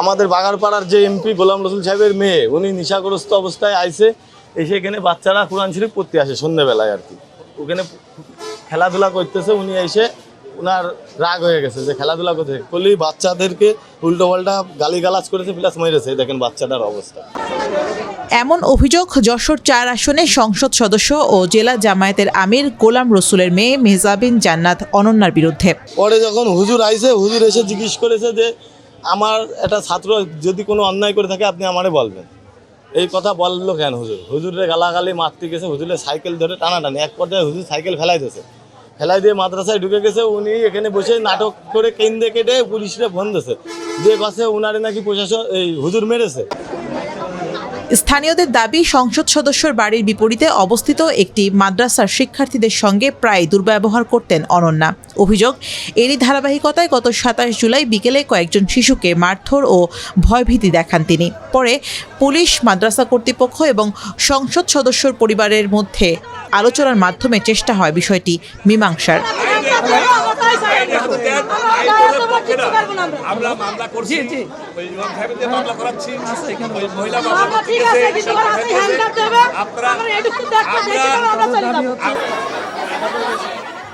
আমাদের বাগারপাড়ার যে এমপি গোলাম রসুল সাহেবের মেয়ে, উনি নেশাগ্রস্ত অবস্থায় আইসে, এসে এখানে বাচ্চারা কোরআন শরীফ পড়তে আসে সন্ধ্যেবেলায় আর কি, ওখানে খেলাধুলা করতেছে। উনি এসে ওনার রাগ হয়ে গেছে যে খেলাধুলা করতে বলি বাচ্চাদেরকে উল্টো পাল্টা গালিগালাজ করেছে, প্লাস মেরেছে। দেখেন বাচ্চাটার অবস্থা। এমন অভিযোগ যশোর ৪ আসনের সংসদ সদস্য ও জেলা জামায়াতের আমির গোলাম রসুলের মেয়ে মেহজাবিন জান্নাত অনন্যার বিরুদ্ধে। পরে যখন হুজুর আইছে, হুজুর এসে জিজ্ঞেস করেছে যে আমার একটা ছাত্র যদি কোনো অন্যায় করে থাকে আপনি আমারে বলবেন। এই কথা বললো কেন হুজুর? হুজুরের গালাগালি মারতে গেছে, হুজুরের সাইকেল ধরে টানাটানি, এক পর্যায়ে হুজুর সাইকেল ফেলাই দিয়ে মাদ্রাসায় ঢুকে গেছে। উনি এখানে বসে নাটক করে কেন্দ্রে কেটে পুলিশরা ফোন দিয়েছে, যে কাছে উনারে নাকি প্রশাসন এই হুজুর মেরেছে। স্থানীয়দের দাবি, সংসদ সদস্যর বাড়ির বিপরীতে অবস্থিত একটি মাদ্রাসার শিক্ষার্থীদের সঙ্গে প্রায় দুর্ব্যবহার করতেন অনন্যা। অভিযোগ, এরই ধারাবাহিকতায় গত ২৭ জুলাই বিকেলে কয়েকজন শিশুকে মারধর ও ভয়ভীতি দেখান তিনি। পরে পুলিশ, মাদ্রাসা কর্তৃপক্ষ এবং সংসদ সদস্যর পরিবারের মধ্যে আলোচনার মাধ্যমে চেষ্টা হয় বিষয়টি মীমাংসার।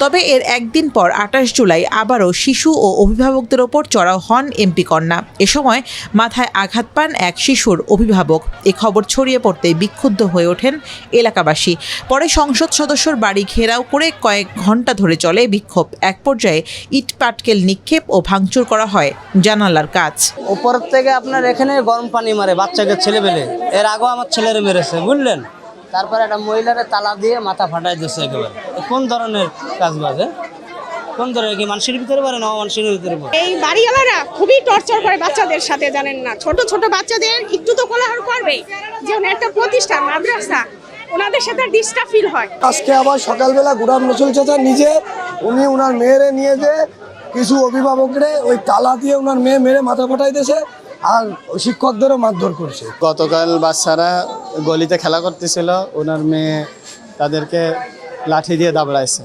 তবে এর একদিন পর ২৮ জুলাই আবারও শিশু ও অভিভাবকদের ওপর চড়াও হন এমপি কন্যা। এ সময় মাথায় আঘাত পান এক শিশুর অভিভাবক। এ খবর ছড়িয়ে পড়তে বিক্ষুব্ধ হয়ে ওঠেন এলাকাবাসী। পরে সংসদ সদস্যর বাড়ি ঘেরাও করে কয়েক ঘণ্টা ধরে চলে বিক্ষোভ। এক পর্যায়ে ইট পাটকেল নিক্ষেপ ও ভাঙচুর করা হয় জানালার কাচ। উপর থেকে আপনার এখানে গরম পানি মারে বাচ্চাকে, ছেলেবেলে। এর আগেও আমার ছেলেরে মেরেছে, বুঝলেন? তারপরে একটা মহিলারে তালা দিয়ে মাথা ফাটাই দিচ্ছে একেবারে। কোন ধরনের কাজ বাজে? কোন ধরনের, কি মানুষের ভিতরে পারে না মানুষের ভিতরে পারে? এই বাড়িওয়ালারা খুবই টর্চার করে বাচ্চাদের সাথে, জানেন না? ছোট ছোট বাচ্চাদের একটু তো কোলাহল করবে, যেমন একটা প্রতিষ্ঠান মাদ্রাসা, ওনাদের সাথে ডিস্টার্ব ফিল হয়। আজকে আবার সকালবেলা গোলাম রসুল চাচা নিজে উনি ওনার মেয়েরে নিয়ে যে কিছু অভিভাবকরে ওই তালা দিয়ে ওনার মেয়ে মেরে মাথা ফাটাই দিয়েছে, আর শিক্ষকদেরও মারধর করছে। গতকাল বাচ্চারা গলিতে খেলা করতেছিল, ওনার মেয়ে তাদেরকে লাঠি দিয়ে দাবড়াইছে।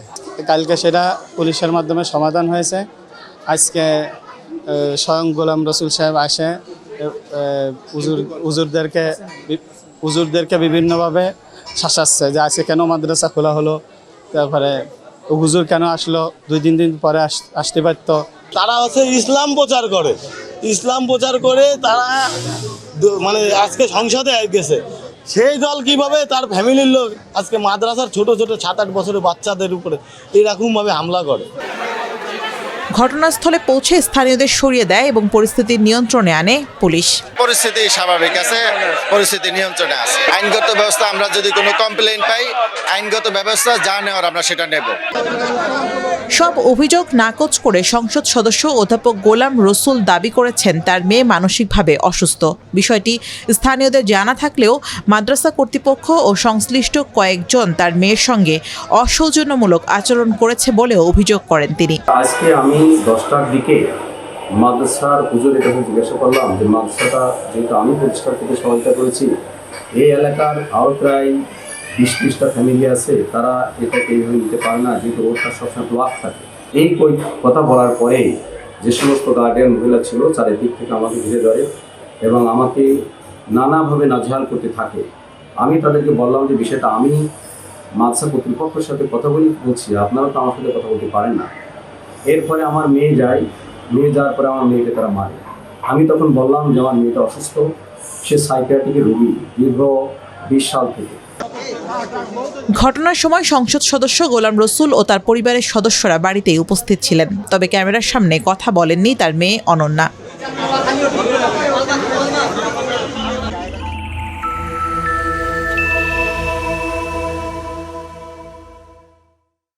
কালকে সেটা পুলিশের মাধ্যমে সমাধান হয়েছে। আজকে স্বয়ং গোলাম রসুল সাহেব আসে হুজুরদেরকে বিভিন্নভাবে শাসাচ্ছে যে আজকে কেন মাদ্রাসা খোলা হলো, তারপরে হুজুর কেন আসলো, 2-3 দিন পরে আসতে পারতো। তারা হচ্ছে ইসলাম প্রচার করে তারা মানে আজকে সংসদে গেছে। সেই দল কিভাবে তার ফ্যামিলির লোক আজকে মাদ্রাসার ছোট ছোট 7-8 বছরের বাচ্চাদের উপরে এরকমভাবে হামলা করে। ঘটনাস্থলে পৌঁছে স্থানীয়দের সরিয়ে দেয় এবং পরিস্থিতি নিয়ন্ত্রণে আনে পুলিশ। পরিস্থিতি স্বাভাবিক আছে, পরিস্থিতি নিয়ন্ত্রণে আছে। আইনগত ব্যবস্থা, আমরা যদি কোনো কমপ্লেইন পাই, আইনগত ব্যবস্থা যা নেওয়ার আমরা সেটা নেব। সব অভিযোগ নাকচ করে সংসদ সদস্য অধ্যাপক গোলাম রসুল দাবি করেছেন তার মেয়ে মানসিকভাবে অসুস্থ। বিষয়টি স্থানীয়দের জানা থাকলেও মাদ্রাসা কর্তৃপক্ষ ও সংশ্লিষ্ট কয়েকজন তার মেয়ের সঙ্গে অসৌজন্যমূলক আচরণ করেছে বলেও অভিযোগ করেন তিনি। আজকে আমি 10টার দিকে মাদ্রাসার হুজুরের কাছে জিজ্ঞাসা করলাম যে মাদ্রাসাটা যেহেতু আমি প্রতিষ্ঠা থেকে সহায়তা করেছি, এই এলাকার আরও প্রায় 20-30টা ফ্যামিলি আছে, তারা এটাকে এইভাবে নিতে পারে না, যেহেতু রোডটা সবসময় ব্লক থাকে। এই কথা বলার পরে যে সমস্ত গার্ডিয়ান মহিলা ছিল চারিদিক থেকে আমাকে ঘিরে ধরে এবং আমাকে নানাভাবে নাজেহাল করতে থাকে। আমি তাদেরকে বললাম যে বিষয়টা আমি মাদ্রাসা কর্তৃপক্ষের সাথে কথা বলছি, আপনারা তো আমার সাথে কথা বলতে পারেন না। এরপরে আমার মেয়ে যাওয়ার পরে আমার মেয়েকে তারা মারে। আমি তখন বললাম যে আমার মেয়েটা অসুস্থ, সে সাইকিয়াট্রিকের রোগী দীর্ঘ 20 সাল থেকে। ঘটনার সময় সংসদ সদস্য গোলাম রসুল ও তার পরিবারের সদস্যরা বাড়িতেই উপস্থিত ছিলেন। তবে ক্যামেরার সামনে কথা বলেননি তার মেয়ে অনন্যা।